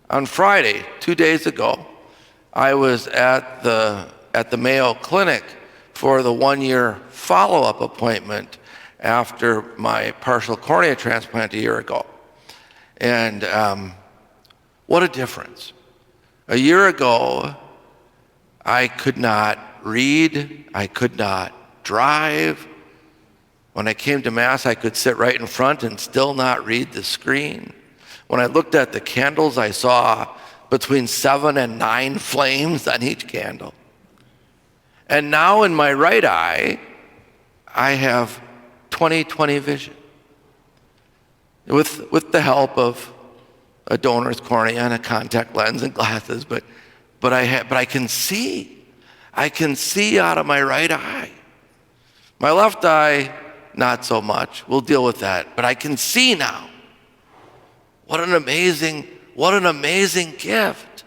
On Friday, 2 days ago, I was at the Mayo Clinic for the 1-year follow-up appointment after my partial cornea transplant a year ago. And what a difference. A year ago, I could not read, I could not drive. When I came to Mass, I could sit right in front and still not read the screen. When I looked at the candles, I saw between 7 and 9 flames on each candle. And now in my right eye, I have 20/20 vision with the help of a donor's cornea and a contact lens and glasses, but I can see. I can see out of my right eye. My left eye, not so much. We'll deal with that, but I can see now. What an amazing gift.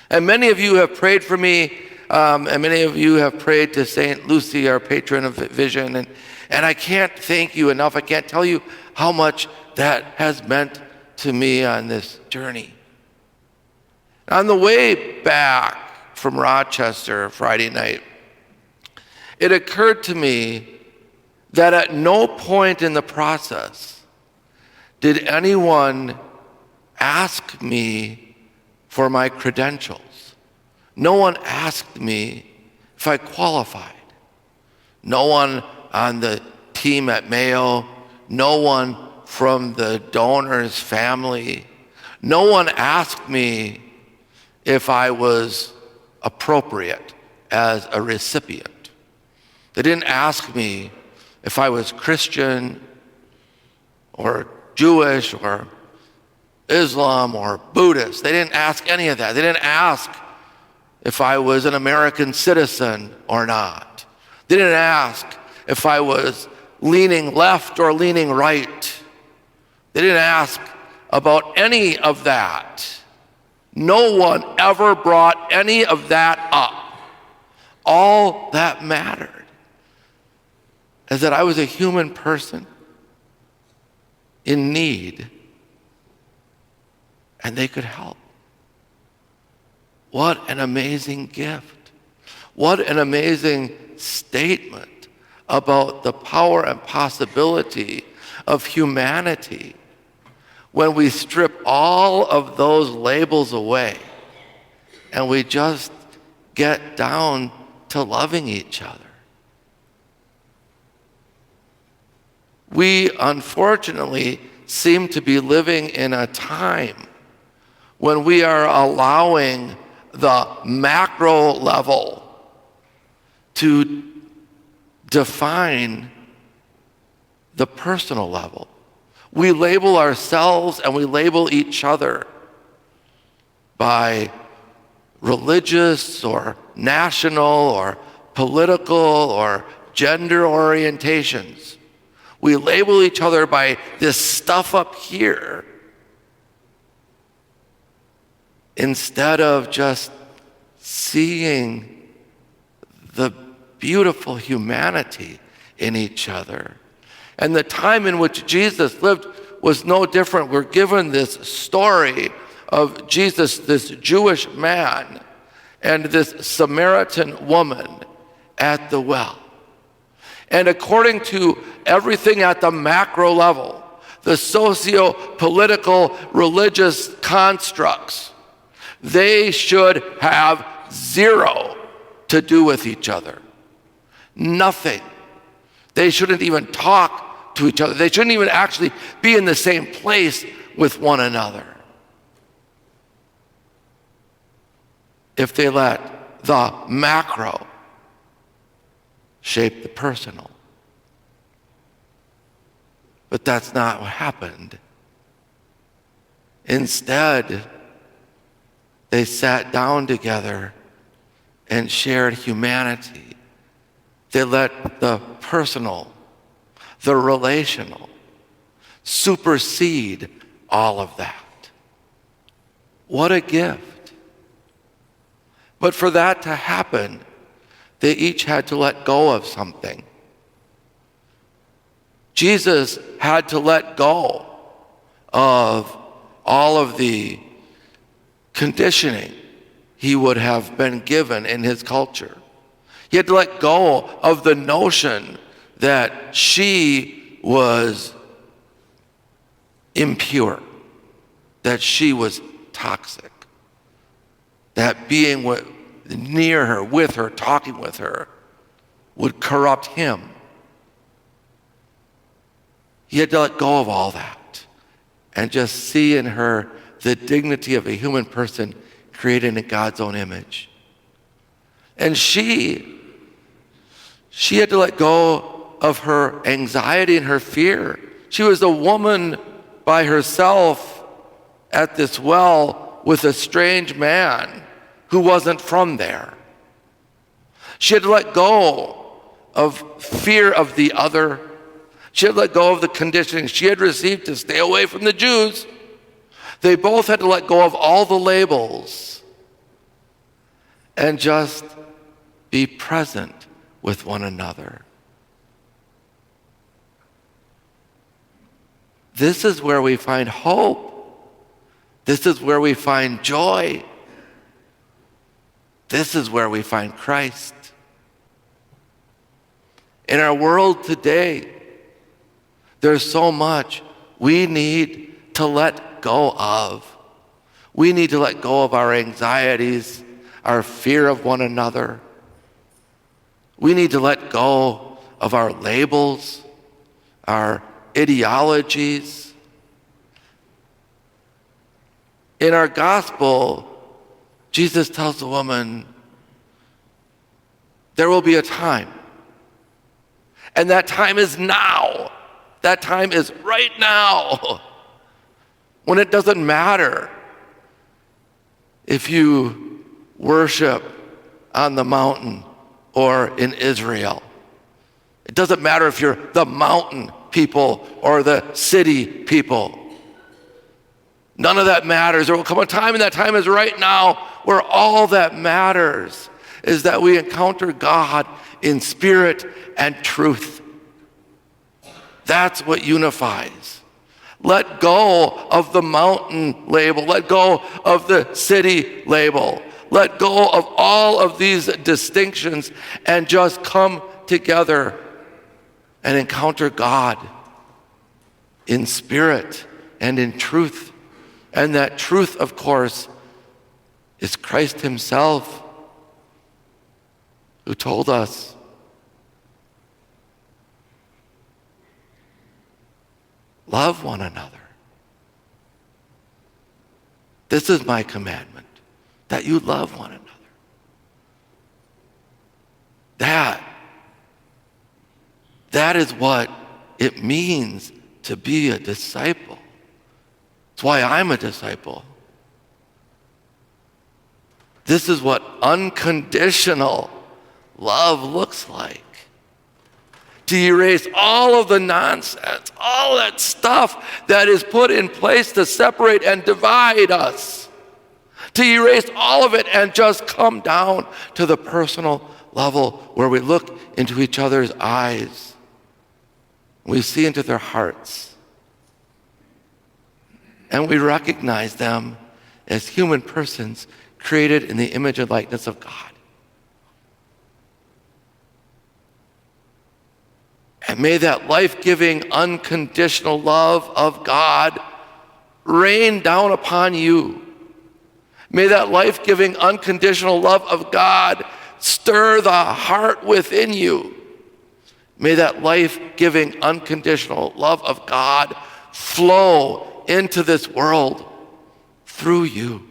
And many of you have prayed for me, and many of you have prayed to St. Lucy, our patron of vision, and I can't thank you enough. I can't tell you how much that has meant to me on this journey. On the way back from Rochester Friday night, it occurred to me that at no point in the process did anyone ask me for my credentials. No one asked me if I qualified. No one on the team at Mayo, no one from the donor's family, no one asked me if I was appropriate as a recipient. They didn't ask me if I was Christian or Jewish or Islam or Buddhist. They didn't ask any of that. They didn't ask if I was an American citizen or not. They didn't ask if I was leaning left or leaning right. They didn't ask about any of that. No one ever brought any of that up. All that mattered is that I was a human person in need, and they could help. What an amazing gift. What an amazing statement about the power and possibility of humanity when we strip all of those labels away and we just get down to loving each other. We unfortunately seem to be living in a time when we are allowing the macro level to define the personal level. We label ourselves and we label each other by religious or national or political or gender orientations. We label each other by this stuff up here instead of just seeing the beautiful humanity in each other. And the time in which Jesus lived was no different. We're given this story of Jesus, this Jewish man, and this Samaritan woman at the well. And according to everything at the macro level, the socio-political, religious constructs, they should have zero to do with each other. Nothing. They shouldn't even talk to each other. They shouldn't even actually be in the same place with one another. If they let the macro shape the personal. But that's not what happened. Instead, they sat down together and shared humanity. They let the personal, the relational, supersede all of that. What a gift. But for that to happen, they each had to let go of something. Jesus had to let go of all of the conditioning he would have been given in his culture. He had to let go of the notion that she was impure, that she was toxic, that being near her, with her, talking with her would corrupt him. He had to let go of all that and just see in her the dignity of a human person created in God's own image. And she had to let go of her anxiety and her fear. She was a woman by herself at this well with a strange man who wasn't from there. She had to let go of fear of the other. She had to let go of the conditioning she had received to stay away from the Jews. They both had to let go of all the labels and just be present with one another. This is where we find hope. This is where we find joy. This is where we find Christ. In our world today, there's so much we need to let go of. We need to let go of our anxieties, our fear of one another. We need to let go of our labels, our ideologies. In our gospel, Jesus tells the woman, there will be a time, and that time is now. That time is right now, when it doesn't matter if you worship on the mountain or in Israel. It doesn't matter if you're the mountain people or the city people. None of that matters. There will come a time, and that time is right now, where all that matters is that we encounter God in spirit and truth. That's what unifies. Let go of the mountain label. Let go of the city label. Let go of all of these distinctions and just come together and encounter God in spirit and in truth. And that truth, of course, is Christ himself, who told us, love one another. This is my commandment, that you love one another. That is what it means to be a disciple. It's why I'm a disciple. This is what unconditional love looks like. To erase all of the nonsense, all that stuff that is put in place to separate and divide us. To erase all of it and just come down to the personal level where we look into each other's eyes. We see into their hearts. And we recognize them as human persons created in the image and likeness of God. And may that life-giving, unconditional love of God rain down upon you. May that life-giving, unconditional love of God stir the heart within you. May that life-giving, unconditional love of God flow into this world through you.